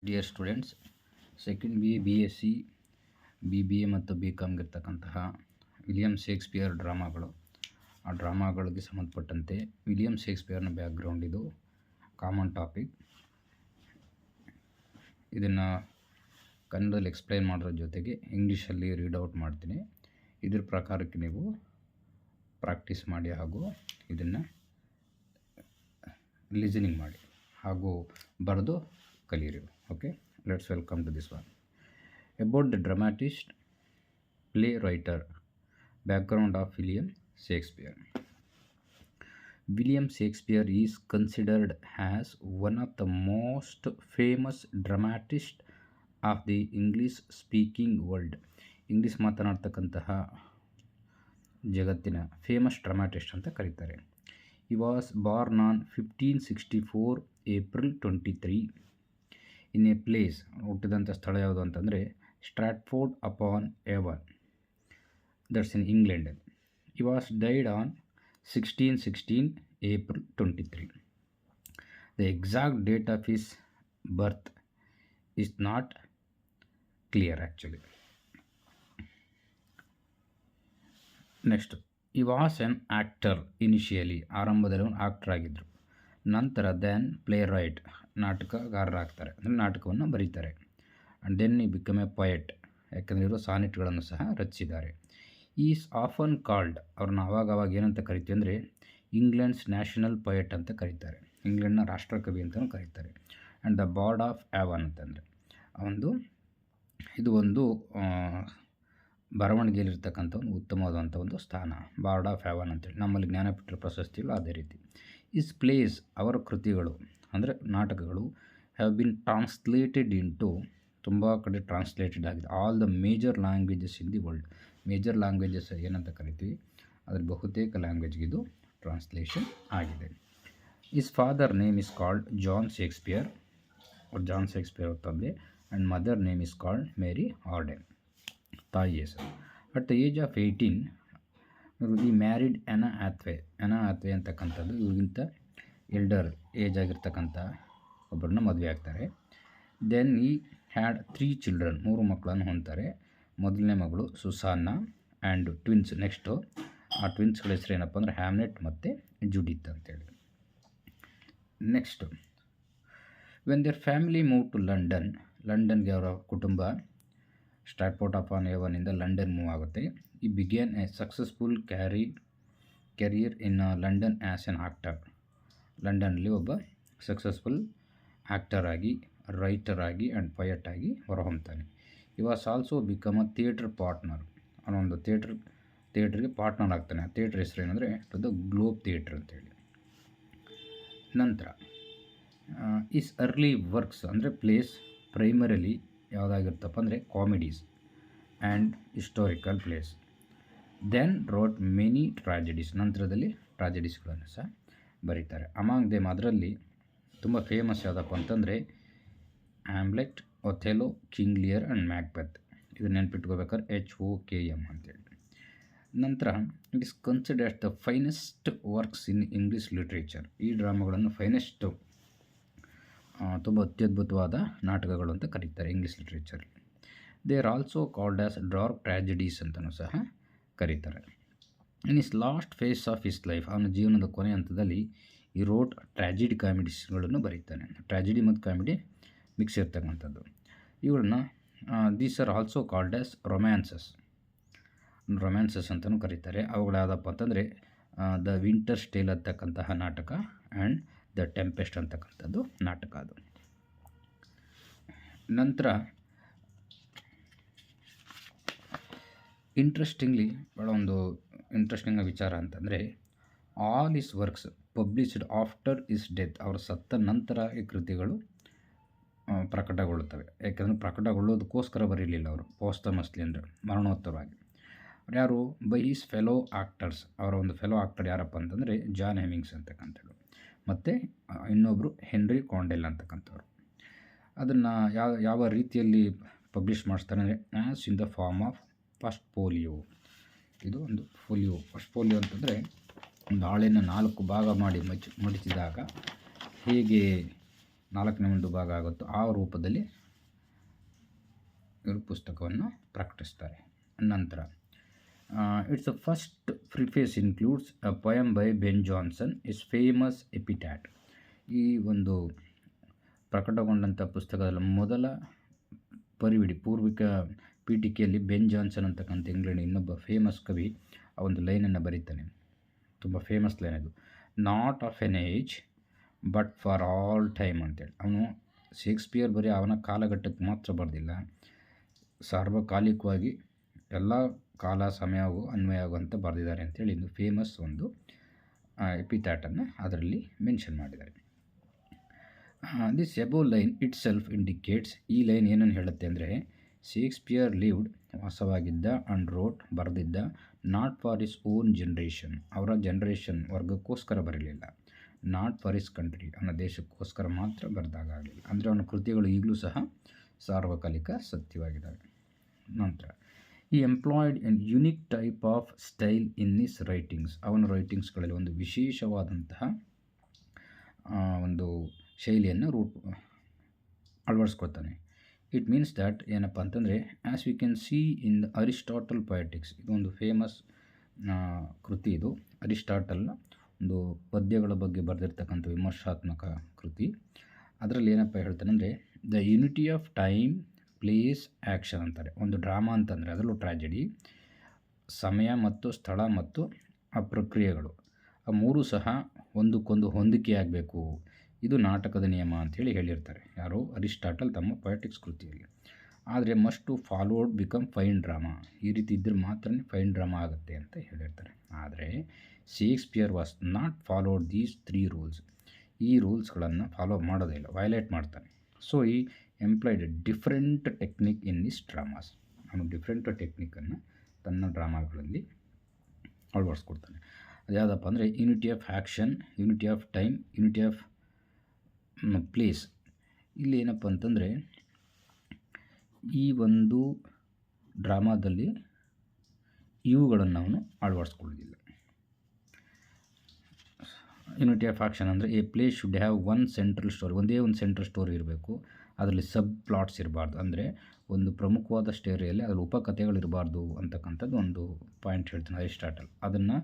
Dear students, second BA, BSc, BBA ಮತ್ತು BCom ಇರ್ತಕ್ಕಂತಹ William Shakespeare ಡ್ರಾಮಾಗಳು, ಆ ಡ್ರಾಮಾಗಳಿಗೆ ಸಂಬಂಧಪಟ್ಟಂತೆ ವಿಲಿಯಂ ಶೇಕ್ಸ್ಪಿಯರ್ನ ಬ್ಯಾಕ್ಗ್ರೌಂಡ್ ಇದು ಕಾಮನ್ ಟಾಪಿಕ್. ಇದನ್ನು ಕನ್ನಡದಲ್ಲಿ ಎಕ್ಸ್ಪ್ಲೈನ್ ಮಾಡೋದ್ರ ಜೊತೆಗೆ ಇಂಗ್ಲೀಷಲ್ಲಿ ರೀಡ್ ಔಟ್ ಮಾಡ್ತೀನಿ. ಇದ್ರ ಪ್ರಕಾರಕ್ಕೆ ನೀವು ಪ್ರಾಕ್ಟೀಸ್ ಮಾಡಿ ಹಾಗೂ ಇದನ್ನು ಲಿಸನಿಂಗ್ ಮಾಡಿ ಹಾಗೂ ಬರೆದು ಕಲಿಯಿರಿ. Okay, let's welcome to this one. About the dramatist, playwriter, background of William Shakespeare. William Shakespeare is considered as one of the most famous dramatists of the English speaking world. English ಮಾತನಾಡ್ತಕ್ಕಂತಹ ಜಗತ್ತಿನ famous dramatist ಅಂತ ಕರೀತಾರೆ. He was born on 1564 April 23 in a place. ಹುಟ್ಟಿದಂಥ ಸ್ಥಳ ಯಾವುದು ಅಂತಂದರೆ Stratford upon Avon, that's in England. He was died on 1616 April 23. The exact date of his birth is not clear actually. Next, he was an actor initially. ಆರಂಭದಲ್ಲಿ ಒಂದು actor ಆಗಿದ್ದರು. ನಂತರ then play right, ನಾಟಕಗಾರರಾಗ್ತಾರೆ, ಅಂದರೆ ನಾಟಕವನ್ನು ಬರೀತಾರೆ. And then ಈ become A poet, ಯಾಕಂದರೆ ಇವರು ಸಾನೆಟ್ಗಳನ್ನು ಸಹ ರಚಿಸಿದ್ದಾರೆ. ಈಸ್ ಆಫನ್ ಕಾಲ್ಡ್, ಅವ್ರನ್ನ ಅವಾಗ ಏನಂತ ಕರಿತೀವಿ ಅಂದರೆ ಇಂಗ್ಲೆಂಡ್ಸ್ ನ್ಯಾಷನಲ್ ಪೊಯೆಟ್ ಅಂತ ಕರೀತಾರೆ, ಇಂಗ್ಲೆಂಡ್ನ ರಾಷ್ಟ್ರಕವಿ ಅಂತಲೂ ಕರೀತಾರೆ. ಆ್ಯಂಡ್ ದ ಬಾರ್ಡ್ ಆಫ್ ಆ್ಯವನ್ ಅಂತಂದರೆ ಇದು ಒಂದು ಬರವಣಿಗೆಯಲ್ಲಿರ್ತಕ್ಕಂಥ ಒಂದು ಉತ್ತಮವಾದಂಥ ಒಂದು ಸ್ಥಾನ, ಬಾರ್ಡ್ ಆಫ್ ಆ್ಯವನ್ ಅಂತೇಳಿ. ನಮ್ಮಲ್ಲಿ ಜ್ಞಾನಪೀಠ ಪ್ರಶಸ್ತಿಗಳು ಅದೇ ರೀತಿ. ಇಸ್ ಪ್ಲೇಸ್, ಅವರ ಕೃತಿಗಳು ಅಂದರೆ ನಾಟಕಗಳು, ಹ್ಯಾವ್ ಬಿನ್ ಟ್ರಾನ್ಸ್ಲೇಟೆಡ್ ಇಂಟು, ತುಂಬ ಕಡೆ ಟ್ರಾನ್ಸ್ಲೇಟೆಡ್ ಆಗಿದೆ, all the major languages in the world. Major languages ಏನಂತ ಕರಿತೀವಿ, ಅದ್ರ ಬಹುತೇಕ ಲ್ಯಾಂಗ್ವೇಜ್ಗೆ ಇದು ಟ್ರಾನ್ಸ್ಲೇಷನ್ ಆಗಿದೆ. His father name is called John Shakespeare, John Shakespeare ಅವ್ರ ತಂದೆ. And mother name is called Mary Arden, ತಾಯಿ ಹೆಸರು. ಅಟ್ ದ ಏಜ್ ಆಫ್ 18 ಈ ಮ್ಯಾರಿಡ್ ಎನಾ ಆಥ್ವೆ ಅಂತಕ್ಕಂಥದ್ದು ಇವ್ರಿಗಿಂತ ಎಲ್ಡರ್ ಏಜ್ ಆಗಿರ್ತಕ್ಕಂಥ ಒಬ್ಬರನ್ನ ಮದುವೆ ಆಗ್ತಾರೆ. ದೆನ್ ಈ ಹ್ಯಾಡ್ 3 ಚಿಲ್ಡ್ರನ್, 3 ಮಕ್ಕಳನ್ನು ಹೊಂದ್ತಾರೆ. ಮೊದಲನೇ ಮಗಳು ಸುಸಾನ್ನ ಆ್ಯಂಡ್ ಟ್ವಿನ್ಸ್. ನೆಕ್ಸ್ಟು ಆ ಟ್ವಿನ್ಸ್ಗಳ ಹೆಸರು ಏನಪ್ಪ ಅಂದರೆ ಹ್ಯಾಮ್ನೆಟ್ ಮತ್ತು ಜುಡಿತ್ ಅಂತೇಳಿ. Next when their family move to ಲಂಡನ್ಗೆ ಅವರ ಕುಟುಂಬ ಸ್ಟ್ರಾಟ್ಫೋರ್ಡ್ ಅಪಾನ್ ಏವನ್ನಿಂದ ಲಂಡನ್ ಮೂವ್ ಆಗುತ್ತೆ. ಈ began a successful career in London as an actor. ಲಂಡನ್ನಲ್ಲಿ ಒಬ್ಬ ಸಕ್ಸಸ್ಫುಲ್ ಆ್ಯಕ್ಟರ್ ಆಗಿ, ರೈಟರ್ ಆಗಿ ಆ್ಯಂಡ್ ಪೊಯೆಟ್ ಆಗಿ ಹೊರಹೊಮ್ತಾನೆ. ಈ was also become a theatre partner, ಅವನೊಂದು ಥಿಯೇಟ್ರಿಗೆ ಪಾರ್ಟ್ನರ್ ಆಗ್ತಾನೆ. ಆ ಥಿಯೇಟ್ರ್ ಹೆಸರು ಏನಂದರೆ ಅದು ಗ್ಲೋಬ್ ಥಿಯೇಟ್ರ್ ಅಂತೇಳಿ. ನಂತರ ಈಸ್ ಅರ್ಲಿ ವರ್ಕ್ಸ್ ಅಂದರೆ ಪ್ಲೇಸ್ ಪ್ರೈಮರಿಲಿ ಯಾವುದಾಗಿರ್ತಪ್ಪ ಅಂದರೆ comedies and historical plays. Then wrote many tragedies, ನಂತರದಲ್ಲಿ ಟ್ರಾಜಿಡೀಸ್ಗಳನ್ನು ಸಹ ಬರೀತಾರೆ. ಅಮಾಂಗ್ ದೇಮ್ ಅದರಲ್ಲಿ ತುಂಬ ಫೇಮಸ್ ಯಾವುದಪ್ಪ ಅಂತಂದರೆ Hamlet, Othello, King Lear and Macbeth. ಇದು ನೆನ್ಪಿಟ್ಕೋಬೇಕಾದ್ರೆ HOKM ಅಂತೇಳಿ. ನಂತರ it is considered the finest works in English literature. ಈ ಡ್ರಾಮಾಗಳನ್ನು ಫೈನೆಸ್ಟ್, ತುಂಬ ಅತ್ಯದ್ಭುತವಾದ ನಾಟಕಗಳು ಅಂತ ಕರೀತಾರೆ ಇಂಗ್ಲೀಷ್ ಲಿಟ್ರೇಚರಲ್ಲಿ. They are also called as dark tragedies ಅಂತಲೂ ಸಹ ಕರೀತಾರೆ. In his last phase of his life, ಅವನ ಜೀವನದ ಕೊನೆ ಹಂತದಲ್ಲಿ ಈ ರೋಟ್ ಟ್ರಾಜಿಡಿ ಕಾಮಿಡೀಸ್ಗಳನ್ನು ಬರೀತಾನೆ. ಟ್ರಾಜಿಡಿ ಮತ್ತು ಕಾಮಿಡಿ ಮಿಕ್ಸ್ ಇರ್ತಕ್ಕಂಥದ್ದು. ಇವುಗಳನ್ನ these are also called as ರೊಮ್ಯಾನ್ಸಸ್ ಅಂತಲೂ ಕರೀತಾರೆ. ಅವುಗಳು ಯಾವುದಪ್ಪ ಅಂತಂದರೆ ದ ವಿಂಟರ್ಸ್ ಟೇಲ್ ಅಂತಕ್ಕಂತಹ ನಾಟಕ ಆ್ಯಂಡ್ ದ ಟೆಂಪೆಸ್ಟ್ ಅಂತಕ್ಕಂಥದ್ದು ನಾಟಕ ಅದು. ನಂತರ ಭಾಳ ಒಂದು ಇಂಟ್ರೆಸ್ಟಿಂಗ್ ವಿಚಾರ ಅಂತಂದರೆ all is works published after is death. ಅವರು ಸತ್ತ ನಂತರ ಈ ಕೃತಿಗಳು ಪ್ರಕಟಗೊಳ್ಳುತ್ತವೆ. ಯಾಕೆಂದರೆ ಪ್ರಕಟಗೊಳ್ಳೋದಕ್ಕೋಸ್ಕರ ಬರೀಲಿಲ್ಲ ಅವರು, ಪೋಸ್ತಮಸ್ಲಿ ಅಂದರೆ ಮರಣೋತ್ತರವಾಗಿ. ಯಾರು ಬೈ ಈಸ್ ಫೆಲೋ ಆಕ್ಟರ್ಸ್, ಅವರ ಒಂದು ಫೆಲೋ ಆಕ್ಟರ್ ಯಾರಪ್ಪ ಅಂತಂದರೆ ಜಾನ್ ಹೆಮಿಂಗ್ಸ್ ಅಂತಕ್ಕಂಥದ್ದು, ಮತ್ತು ಇನ್ನೊಬ್ಬರು ಹೆನ್ರಿ ಕಾಂಡೆಲ್ ಅಂತಕ್ಕಂಥವ್ರು. ಅದನ್ನು ಯಾವ ರೀತಿಯಲ್ಲಿ ಪಬ್ಲಿಷ್ ಮಾಡಿಸ್ತಾರೆ ಅಂದರೆ as in the form of first folio. ಇದು ಒಂದು ಫಸ್ಟ್ ಫೋಲಿಯೋ ಅಂತಂದರೆ ಒಂದು ಹಾಳೆಯನ್ನು 4 ಭಾಗ ಮಾಡಿ ಮಡಿಸಿದಾಗ ಹೇಗೆ 4ನೇ ಒಂದು ಭಾಗ ಆಗುತ್ತೋ ಆ ರೂಪದಲ್ಲಿ ಇವರು ಪುಸ್ತಕವನ್ನು ಪ್ರಕಟಿಸ್ತಾರೆ. ನಂತರ its first preface includes a poem by Ben Jonson his famous epitaph. ಈ ಒಂದು ಪ್ರಕಟಗೊಂಡಂಥ ಪುಸ್ತಕದ ಮೊದಲ ಪೂರ್ವಿಕ ಪೀಠಿಕೆಯಲ್ಲಿ ಬೆನ್ ಜಾನ್ಸನ್ ಅಂತಕ್ಕಂಥ ಇಂಗ್ಲೆಂಡ್ ಇನ್ನೊಬ್ಬ ಫೇಮಸ್ ಕವಿ ಆ ಒಂದು ಲೈನನ್ನು ಬರೀತಾನೆ. ತುಂಬ ಫೇಮಸ್ ಲೈನ್ ಅದು, not of an age but for all time ಅಂತೇಳಿ. ಅವನು ಶೇಕ್ಸ್ಪಿಯರ್ ಬರೀ ಅವನ ಕಾಲಘಟ್ಟಕ್ಕೆ ಮಾತ್ರ ಬರೆದಿಲ್ಲ, ಸಾರ್ವಕಾಲಿಕವಾಗಿ ಎಲ್ಲ ಕಾಲ ಸಮಯವೂ ಅನ್ವಯ ಆಗುವಂತ ಬರೆದಿದ್ದಾರೆ ಅಂತೇಳಿ ಇದು ಫೇಮಸ್ ಒಂದು ಎಪಿಥ್ಯಾಟನ್ನು ಅದರಲ್ಲಿ ಮೆನ್ಷನ್ ಮಾಡಿದ್ದಾರೆ. This above line it self indicates, ಈ ಲೈನ್ ಏನನ್ನು ಹೇಳುತ್ತೆ ಅಂದರೆ ಶೇಕ್ಸ್ಪಿಯರ್ ಲಿವ್ಡ್ ವಾಸವಾಗಿದ್ದ ಅಂಡ್ ರೋಟ್ ಬರೆದಿದ್ದ not for his own generation, ಅವರ ಜನ್ರೇಷನ್ ವರ್ಗಕ್ಕೋಸ್ಕರ ಬರಲಿಲ್ಲ, ನಾಟ್ ಫಾರ್ ಹಿಸ್ ಕಂಟ್ರಿ, ಅವನ ದೇಶಕ್ಕೋಸ್ಕರ ಮಾತ್ರ ಬರೆದಾಗಲಿಲ್ಲ. ಅಂದರೆ ಅವನ ಕೃತಿಗಳು ಈಗಲೂ ಸಹ ಸಾರ್ವಕಾಲಿಕ ಸತ್ಯವಾಗಿದ್ದಾವೆ. ನಂತರ ಈ employed N unique type of style in his writings, ಅವನ ರೈಟಿಂಗ್ಸ್ಗಳಲ್ಲಿ ಒಂದು ವಿಶೇಷವಾದಂತಹ ಒಂದು ಶೈಲಿಯನ್ನು ಅಳವಡಿಸ್ಕೊಳ್ತಾನೆ. ಇಟ್ ಮೀನ್ಸ್ ದ್ಯಾಟ್ ಏನಪ್ಪ ಅಂತಂದರೆ as we can see in the Aristotle poetics, ಇದೊಂದು ಫೇಮಸ್ ಕೃತಿ. ಇದು ಅರಿಸ್ಟಾಟಲ್ನ ಒಂದು ಪದ್ಯಗಳ ಬಗ್ಗೆ ಬರೆದಿರ್ತಕ್ಕಂಥ ವಿಮರ್ಶಾತ್ಮಕ ಕೃತಿ. ಅದರಲ್ಲಿ ಏನಪ್ಪ ಹೇಳ್ತಾನೆ ಅಂದರೆ the unity of time place action ಅಂತಾರೆ. ಒಂದು ಡ್ರಾಮಾ ಅಂತಂದರೆ ಅದರಲ್ಲೂ ಟ್ರ್ಯಾಜಿಡಿ, ಸಮಯ ಮತ್ತು ಸ್ಥಳ ಮತ್ತು ಆ ಪ್ರಕ್ರಿಯೆಗಳು ಆ ಮೂರೂ ಸಹ ಒಂದಕ್ಕೊಂದು ಹೊಂದಿಕೆಯಾಗಬೇಕು, ಇದು ನಾಟಕದ ನಿಯಮ ಅಂಥೇಳಿ ಹೇಳಿರ್ತಾರೆ ಯಾರು, ಅರಿಸ್ಟಾಟಲ್ ತಮ್ಮ ಪೊಯೆಟಿಕ್ಸ್ ಕೃತಿಯಲ್ಲಿ. ಆದರೆ must followed become fine drama, ಈ ರೀತಿ ಇದ್ದರೆ ಮಾತ್ರ ಫೈನ್ ಡ್ರಾಮಾ ಆಗುತ್ತೆ ಅಂತ ಹೇಳಿರ್ತಾರೆ. ಆದರೆ Shakespeare was not followed these 3 rules, ಈ ರೂಲ್ಸ್ಗಳನ್ನು ಫಾಲೋ ಮಾಡೋದೇ ಇಲ್ಲ, ವೈಲೇಟ್ ಮಾಡ್ತಾನೆ. ಸೊ ಈ employed different technique in this dramas, ಅವನು ಡಿಫ್ರೆಂಟ್ ಟೆಕ್ನಿಕನ್ನು ತನ್ನ ಡ್ರಾಮಾಗಳಲ್ಲಿ ಅಳವಡಿಸ್ಕೊಡ್ತಾನೆ. ಅದು ಯಾವುದಪ್ಪ ಅಂದರೆ unity of action, unity of time, unity of place. ಇಲ್ಲಿ ಏನಪ್ಪ ಅಂತಂದರೆ ಈ ಒಂದು ಡ್ರಾಮಾದಲ್ಲಿ ಇವುಗಳನ್ನು ಅವನು ಅಳವಡಿಸ್ಕೊಳ್ಳೋದಿಲ್ಲ. ಯೂನಿಟಿ ಆಫ್ ಆ್ಯಕ್ಷನ್ ಅಂದರೆ A play should have one central story, ಒಂದೇ ಒಂದು ಸೆಂಟ್ರಲ್ ಸ್ಟೋರಿ ಇರಬೇಕು, ಅದರಲ್ಲಿ ಸಬ್ ಪ್ಲಾಟ್ಸ್ ಇರಬಾರ್ದು, ಅಂದರೆ ಒಂದು ಪ್ರಮುಖವಾದ ಸ್ಟೋರಿಯಲ್ಲಿ ಅದರಲ್ಲಿ ಉಪಕಥೆಗಳಿರಬಾರ್ದು ಅಂತಕ್ಕಂಥದ್ದು ಒಂದು ಪಾಯಿಂಟ್ ಹೇಳ್ತಾನೆ ಅರಿಸ್ಟಾಟಲ್. ಅದನ್ನು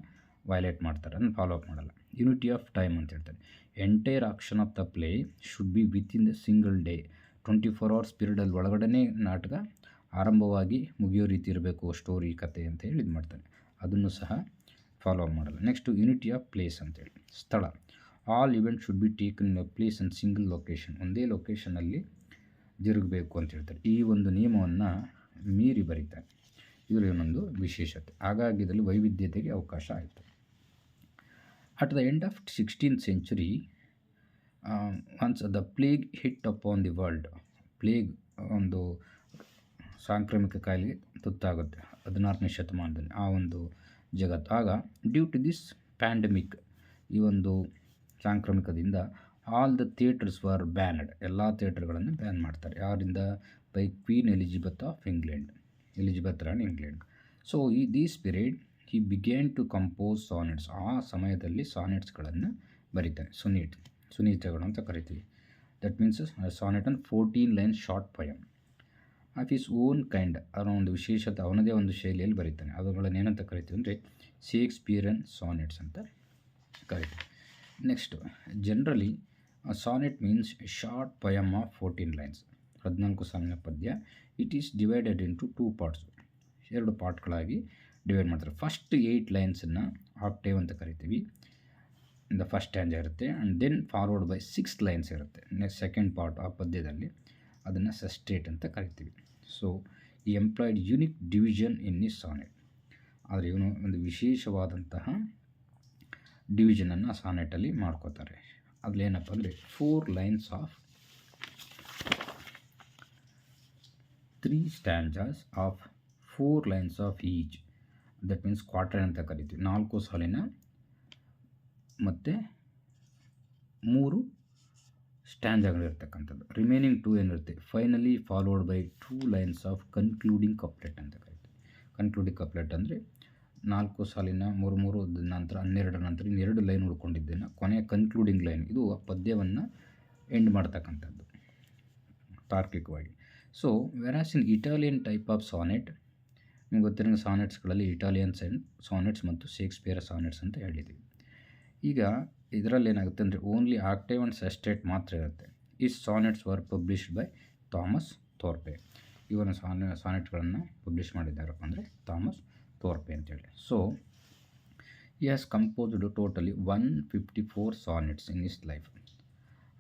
ವೈಲೇಟ್ ಮಾಡ್ತಾರೆ, ಅದನ್ನು ಫಾಲೋ ಅಪ್ ಮಾಡಲ್ಲ. ಯೂನಿಟಿ ಆಫ್ ಟೈಮ್ ಅಂತ ಹೇಳ್ತಾರೆ, entire action of the play should be within the single day, 24 hours ಪೀರಿಯಡಲ್ಲಿ ಒಳಗಡೆ ನಾಟಕ ಆರಂಭವಾಗಿ ಮುಗಿಯೋ ರೀತಿ ಇರಬೇಕು ಸ್ಟೋರಿ ಕತೆ ಅಂತ ಹೇಳಿ ಇದು ಮಾಡ್ತಾನೆ, ಅದನ್ನು ಸಹ ಫಾಲೋ ಅಪ್ ಮಾಡಲ್ಲ. ನೆಕ್ಸ್ಟು ಯೂನಿಟಿ ಆಫ್ ಪ್ಲೇಸ್ ಅಂತೇಳಿ, ಸ್ಥಳ, all event should be taken in a place and single location, ಒಂದೇ ಲೊಕೇಶನಲ್ಲಿ ಜರುಗಬೇಕು ಅಂತ ಹೇಳ್ತಾರೆ. ಈ ಒಂದು ನಿಯಮವನ್ನು ಮೀರಿ ಬರೀತಾರೆ, ಇದರ ಇನ್ನೊಂದು ವಿಶೇಷತೆ. ಹಾಗಾಗಿ ಇದರಲ್ಲಿ ವೈವಿಧ್ಯತೆಗೆ ಅವಕಾಶ ಆಯಿತು. At the end of 16th century, once the plague hit upon the world, plague ಒಂದು ಸಾಂಕ್ರಾಮಿಕ ಕಾಯಿಲೆಗೆ ತುತ್ತಾಗುತ್ತೆ 16ನೇ ಶತಮಾನದಲ್ಲಿ ಆ ಒಂದು ಜಗತ್ತು. ಆಗ ಡ್ಯೂ ಟು ದಿಸ್ ಪ್ಯಾಂಡಮಿಕ್, ಈ ಒಂದು ಸಾಂಕ್ರಾಮಿಕದಿಂದ all the theatres were banned, ಎಲ್ಲ ಥಿಯೇಟರ್ಗಳನ್ನು ಬ್ಯಾನ್ ಮಾಡ್ತಾರೆ. ಯಾರಿಂದ? By Queen Elizabeth of England, Elizabeth ರಾಣಿ England. So this period he began to compose sonnets, ಆ ಸಮಯದಲ್ಲಿ ಸಾನೆಟ್ಸ್ಗಳನ್ನು ಬರೀತಾನೆ, ಸುನೀತಗಳು ಅಂತ ಕರಿತೀವಿ. That means sonnet and 14 lines short poem of his own kind, ಅವನ ಒಂದು ವಿಶೇಷತೆ, ಅವನದೇ ಒಂದು ಶೈಲಿಯಲ್ಲಿ ಬರೀತಾನೆ. ಅವುಗಳನ್ನು ಏನಂತ ಕರಿತೀವಿ ಅಂದರೆ ಶೇಕ್ಸ್ಪಿಯರನ್ ಸಾನೆಟ್ಸ್ ಅಂತ ಕರಿತೀವಿ. Next generally sonnet means short poem of 14 lines, 14 ಸಾಲಿನ ಪದ್ಯ. It is divided into 2 parts, 2 ಪಾರ್ಟ್ಗಳಾಗಿ ಡಿವೈಡ್ ಮಾಡ್ತಾರೆ. ಫಸ್ಟ್ 8 linesನ್ನು ಆಕ್ಟೇವ್ ಅಂತ ಕರಿತೀವಿ, ಇಂದ ಫಸ್ಟ್ ಸ್ಟ್ಯಾಂಜ ಇರುತ್ತೆ, and then forward by 6 lines ಇರುತ್ತೆ. ನೆಕ್ಸ್ಟ್ ಸೆಕೆಂಡ್ ಪಾರ್ಟ್ ಆ ಪದ್ಯದಲ್ಲಿ ಅದನ್ನು ಸಸ್ಟೇಟ್ ಅಂತ ಕರಿತೀವಿ. ಸೊ ಈ ಎಂಪ್ಲಾಯ್ಡ್ ಯುನಿಕ್ ಡಿವಿಷನ್ ಇನ್ ಈ ಸಾನೆಟ್, ಆದರೆ ಇವನು ಒಂದು ವಿಶೇಷವಾದಂತಹ ಡಿವಿಷನನ್ನು ಸಾನೆಟಲ್ಲಿ ಮಾಡ್ಕೋತಾರೆ. ಅದ್ಲೇನಪ್ಪ ಅಂದರೆ 4 lines of 3 stanzas of 4 lines of each, that means quarter ಅಂತ ಕರಿತೀವಿ. 4 ಸಾಲಿನ ಮತ್ತು 3 ಸ್ಟ್ಯಾಂಜಾಗಳಿರ್ತಕ್ಕಂಥದ್ದು. ರಿಮೈನಿಂಗ್ 2 ಏನಿರುತ್ತೆ, finally followed by 2 lines of concluding couplet ಅಂತ ಕರಿತೀವಿ. ಕನ್ಕ್ಲೂಡಿಂಗ್ ಕಪ್ಲೆಟ್ ಅಂದರೆ 4 ಸಾಲಿನ 3 ನಂತರ 12 ನಂತರ 2 ಲೈನ್ ಉಳ್ಕೊಂಡಿದ್ದೇನೆ, ಕೊನೆಯ ಕನ್ಕ್ಲೂಡಿಂಗ್ ಲೈನ್, ಇದು ಆ ಪದ್ಯವನ್ನು ಎಂಡ್ ಮಾಡ್ತಕ್ಕಂಥದ್ದು ತಾರ್ಕಿಕವಾಗಿ. So whereas in Italian type of sonnet, ನಿಮ್ಗೆ ಗೊತ್ತಿರೋ ಸಾನೆಟ್ಸ್ಗಳಲ್ಲಿ ಇಟಾಲಿಯನ್ ಸಾನೆಟ್ಸ್ ಮತ್ತು ಶೇಕ್ಸ್ಪಿಯರ್ ಸಾನೆಟ್ಸ್ ಅಂತ ಹೇಳಿದ್ವಿ. ಈಗ ಇದರಲ್ಲಿ ಏನಾಗುತ್ತೆ ಅಂದರೆ ಓನ್ಲಿ ಆಕ್ಟೇವ್ ಆ್ಯಂಡ್ ಸೆಸ್ಟೇಟ್ ಮಾತ್ರ ಇರುತ್ತೆ. ಈ ಸಾನೆಟ್ಸ್ ವರ್ ಪಬ್ಲಿಷ್ಡ್ ಬೈ ಥಾಮಸ್ ಥೋರ್ಪೆ. ಇವನ ಸಾನೆಟ್ಗಳನ್ನು ಪಬ್ಲಿಷ್ ಮಾಡಿದ್ದಾರಪ್ಪ ಅಂದರೆ ಥಾಮಸ್ ಥೋರ್ಪೆ ಅಂತೇಳಿ. ಸೊ ಈ has composed totally 154 sonnets in his life.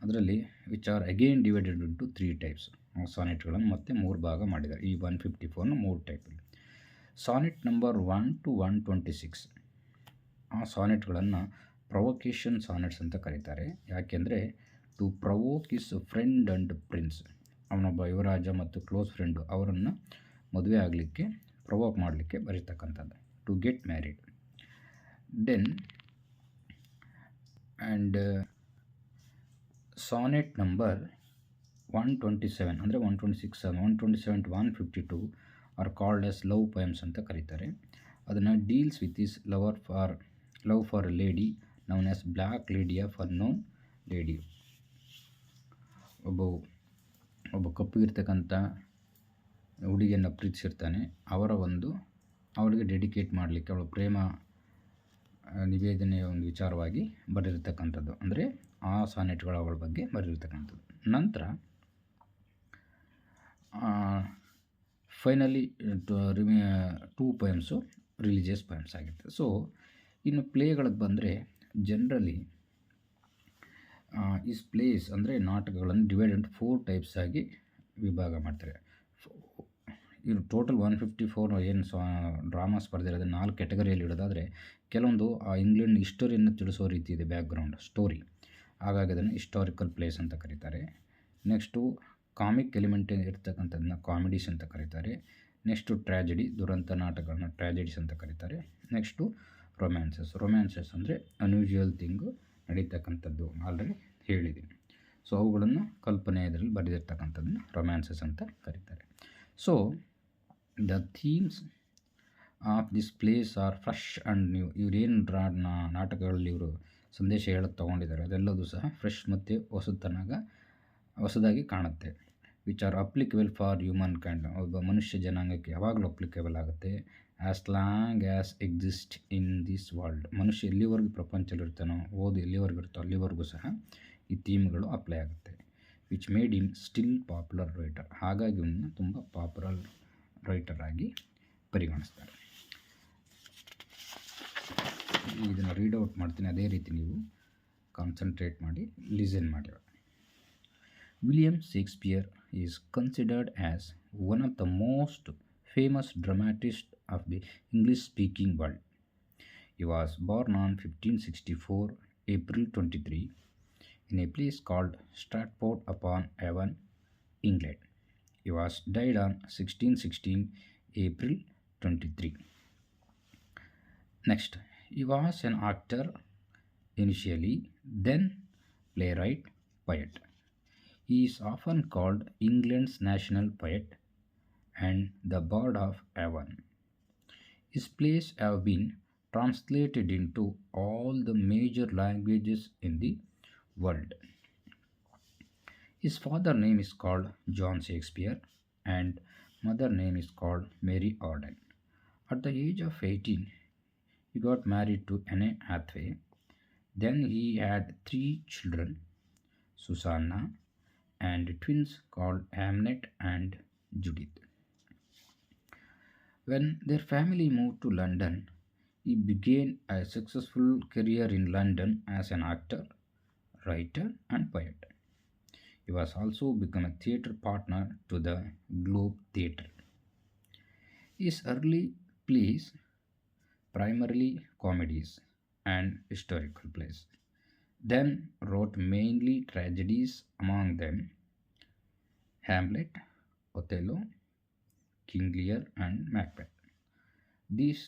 ಅದರಲ್ಲಿ which are again divided into 3 types. ಸಾನೆಟ್ಗಳನ್ನು ಮತ್ತೆ 3 ಭಾಗ ಮಾಡಿದ್ದಾರೆ. ಈ 154ನ 3 ಟೈಪಲ್ಲಿ. ಸಾನೆಟ್ ನಂಬರ್ 1 to 126 ಆ ಸಾನೆಟ್ಗಳನ್ನು ಪ್ರೊವೊಕೇಶನ್ ಸಾನೆಟ್ಸ್ ಅಂತ ಕರೀತಾರೆ. ಯಾಕೆಂದರೆ to provoke his friend and prince, ಅವನೊಬ್ಬ ಯುವರಾಜ ಮತ್ತು ಕ್ಲೋಸ್ ಫ್ರೆಂಡು ಅವರನ್ನು ಮದುವೆ ಆಗಲಿಕ್ಕೆ ಪ್ರೊವೋಕ್ ಮಾಡಲಿಕ್ಕೆ ಬರೀತಕ್ಕಂಥದ್ದು, to get married. Then and sonnet number 127 ಅಂದರೆ 126 127 to 152 are called as love poems ಅಂತ ಕರೀತಾರೆ. ಅದನ್ನು deals with is love for a lady known as black lady of unknown lady. ಒಬ್ಬ ಕಪ್ಪುಗಿರ್ತಕ್ಕಂಥ ಹುಡುಗಿಯನ್ನು ಪ್ರೀತಿಸಿರ್ತಾನೆ. ಅವಳಿಗೆ ಡೆಡಿಕೇಟ್ ಮಾಡಲಿಕ್ಕೆ, ಅವಳ ಪ್ರೇಮ ನಿವೇದನೆಯ ಒಂದು ವಿಚಾರವಾಗಿ ಬರೆದಿರ್ತಕ್ಕಂಥದ್ದು, ಅಂದರೆ ಆ ಸಾನೆಟ್ಗಳು ಅವಳ ಬಗ್ಗೆ ಬರೆದಿರ್ತಕ್ಕಂಥದ್ದು. ನಂತರ ಫೈನಲಿ 2 ಪೊಯಮ್ಸು ರಿಲಿಜಿಯಸ್ ಪೊಯಮ್ಸ್ ಆಗಿರ್ತದೆ. ಸೊ ಇನ್ನು ಪ್ಲೇಗಳಿಗೆ ಬಂದರೆ ಜನರಲಿ ಈ ಪ್ಲೇಸ್ ಅಂದರೆ ನಾಟಕಗಳನ್ನು ಡಿವೈಡ್ ಇಂಟು 4 ಟೈಪ್ಸ್ ಆಗಿ ವಿಭಾಗ ಮಾಡ್ತಾರೆ. ಇದು ಟೋಟಲ್ 154 ಏನು ಡ್ರಾಮಾಸ್ ಬರೆದಿರೋದು 4 ಕ್ಯಾಟಗರಿಯಲ್ಲಿ ಇಡೋದಾದರೆ, ಕೆಲವೊಂದು ಆ ಇಂಗ್ಲೆಂಡ್ ಹಿಸ್ಟೋರಿಯನ್ನು ತಿಳಿಸೋ ರೀತಿ ಇದೆ, ಬ್ಯಾಕ್ಗ್ರೌಂಡ್ ಸ್ಟೋರಿ, ಹಾಗಾಗಿ ಅದನ್ನು ಹಿಸ್ಟಾರಿಕಲ್ ಪ್ಲೇಸ್ ಅಂತ ಕರೀತಾರೆ. ನೆಕ್ಸ್ಟು ಕಾಮಿಕ್ ಎಲಿಮೆಂಟ್ ಇರ್ತಕ್ಕಂಥದ್ದನ್ನ ಕಾಮಿಡೀಸ್ ಅಂತ ಕರೀತಾರೆ. ನೆಕ್ಸ್ಟು ಟ್ರ್ಯಾಜಿಡಿ, ದುರಂತ ನಾಟಕಗಳನ್ನ ಟ್ರ್ಯಾಜಿಡೀಸ್ ಅಂತ ಕರೀತಾರೆ. ನೆಕ್ಸ್ಟು ರೊಮ್ಯಾನ್ಸಸ್ ಅಂದರೆ ಅನ್ಯೂಶುವಲ್ ಥಿಂಗು ನಡೀತಕ್ಕಂಥದ್ದು, ಆಲ್ರೆಡಿ ಹೇಳಿದ್ದೀನಿ. ಸೊ ಅವುಗಳನ್ನು ಕಲ್ಪನೆ ಇದರಲ್ಲಿ ಬರೆದಿರ್ತಕ್ಕಂಥದ್ದನ್ನು ರೊಮ್ಯಾನ್ಸಸ್ ಅಂತ ಕರೀತಾರೆ. So the themes of this plays are fresh and new. ಇವರೇನು ನಾಟಕಗಳಲ್ಲಿ ಇವರು ಸಂದೇಶ ಹೇಳೋದು ತೊಗೊಂಡಿದ್ದಾರೆ ಅದೆಲ್ಲದೂ ಸಹ ಫ್ರೆಶ್ ಮತ್ತು ಹೊಸದಾಗಿ ಕಾಣುತ್ತೆ. Which are applicable for human kind, ಒಬ್ಬ ಮನುಷ್ಯ ಜನಾಂಗಕ್ಕೆ ಯಾವಾಗಲೂ ಅಪ್ಲಿಕೇಬಲ್ ಆಗುತ್ತೆ. As long as exist in this world, ಮನುಷ್ಯ ಎಲ್ಲಿವರೆಗೂ ಪ್ರಪಂಚದಲ್ಲಿರ್ತಾನೋ, ಎಲ್ಲಿವರೆಗೂ ಇರ್ತೋ ಅಲ್ಲಿವರೆಗೂ ಸಹ ಈ ಥೀಮ್ಗಳು ಅಪ್ಲೈ ಆಗುತ್ತೆ. Which made him still popular writer, ಹಾಗಾಗಿ ಇವನ್ನ ತುಂಬ ಪಾಪ್ಯುಲರ್ ರೈಟರ್ ಆಗಿ ಪರಿಗಣಿಸ್ತಾರೆ. ಇದನ್ನು ರೀಡ್ ಔಟ್ ಮಾಡ್ತೀನಿ, ಅದೇ ರೀತಿ ನೀವು ಕಾನ್ಸಂಟ್ರೇಟ್ ಮಾಡಿ ಲಿಸನ್ ಮಾಡಿ. William Shakespeare is considered as one of the most famous dramatists of the English-speaking world. He was born on 1564 April 23 in a place called Stratford-upon-Avon, England. He was died on 1616 April 23. Next, he was an actor initially, then playwright, poet. He is often called England's national poet and the Bard of Avon. His plays have been translated into all the major languages in the world. His father name is called John Shakespeare and mother name is called Mary Auden. At the age of 18, he got married to Anne Hathaway. Then he had 3 children, Susanna, and twins called Hamnet and Judith. When their family moved to London, he began a successful career in London as an actor, writer, and poet. He was also become a theatre partner to the Globe Theatre. His early plays, primarily comedies and historical plays, then wrote mainly tragedies, among them Hamlet, Othello, King Lear, and Macbeth. These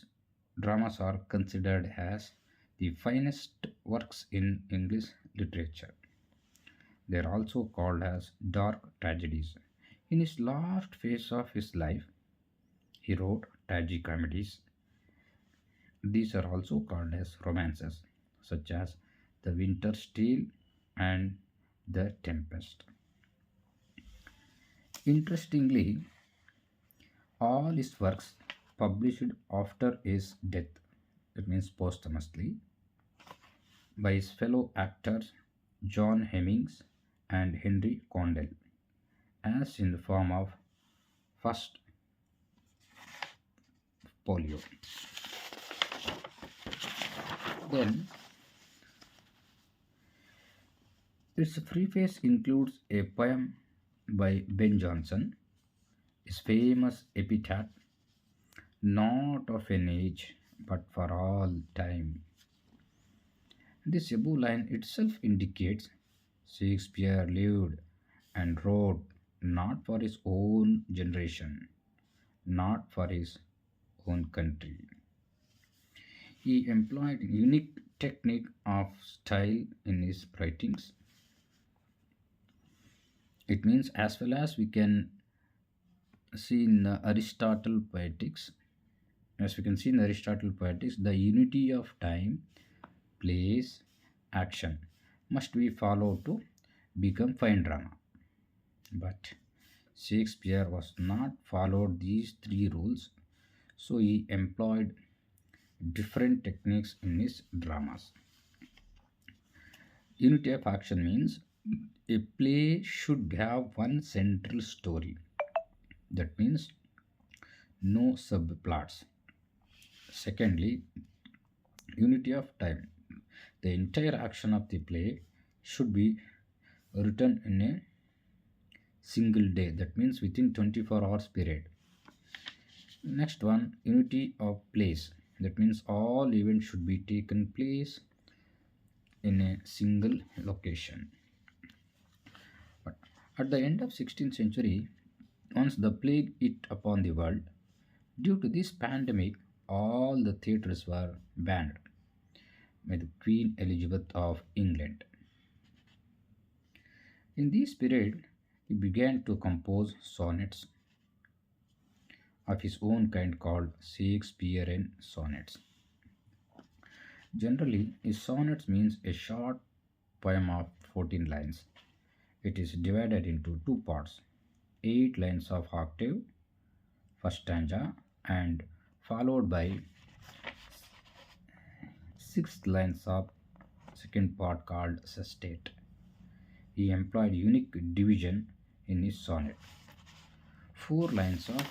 dramas are considered as the finest works in English literature. They are also called as dark tragedies. In his last phase of his life, he wrote tragicomedies. These are also called as romances, such as The Winter's Tale and The Tempest. Interestingly, all his works published after his death, that means posthumously, by his fellow actors John Hemmings and Henry Condell, as in the form of first folio. Then its preface includes a poem by Ben Jonson, his famous epitaph, not of an age, but for all time. This above line itself indicates Shakespeare lived and wrote not for his own generation, not for his own country. He employed unique technique of style in his writings. It means as well as we can see in Aristotle Poetics, as we can see in Aristotle Poetics, the unity of time, place, action must be followed to become fine drama. But Shakespeare was not followed these three rules, so he employed different techniques in his dramas. Unity of action means a play should have one central story. That means no subplots. Secondly, unity of time. The entire action of the play should be written in a single day. That means within 24 hours period. Next one, unity of place. That means all events should be taken place in a single location. But at the end of 16th century, once the plague hit upon the world, due to this pandemic, all the theatres were banned by the Queen Elizabeth of England. In this period, he began to compose sonnets of his own kind called Shakespearean sonnets. Generally, a sonnet means a short poem of 14 lines. It is divided into two parts, 8 lines of octave, first stanza, and followed by 6 lines of second part called sestet. He employed unique division in his sonnet. 4 lines of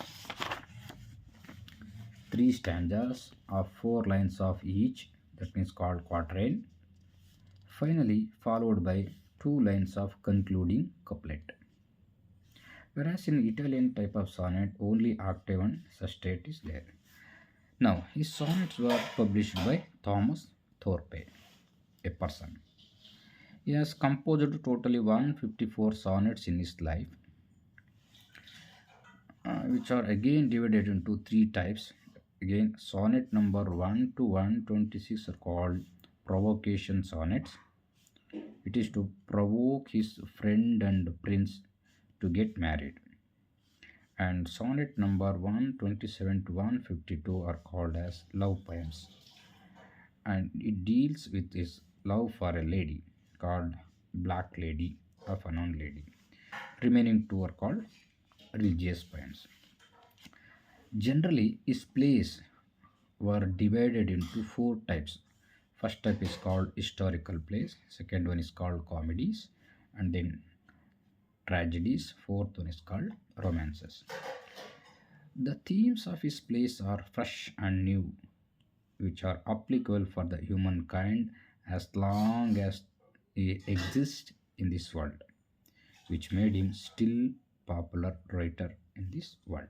3 stanzas of 4 lines of each, that means called quatrain, finally followed by 2 lines of concluding couplet. Whereas in Italian type of sonnet, only octave and sestet is there. Now, his sonnets were published by Thomas Thorpe, a person. He has composed totally 154 sonnets in his life, which are again divided into 3 types. Again, sonnet number 1 to 126 are called provocation sonnets. It is to provoke his friend and prince to get married. And sonnet number 127 to 152 are called as love poems. And it deals with his love for a lady called Black Lady of Unknown Lady. Remaining two are called religious poems. Generally, his plays were divided into 4 types. First type is called historical plays, second one is called comedies, and then tragedies, fourth one is called romances. The themes of his plays are fresh and new, which are applicable for the humankind as long as he exists in this world, which made him still popular writer in this world.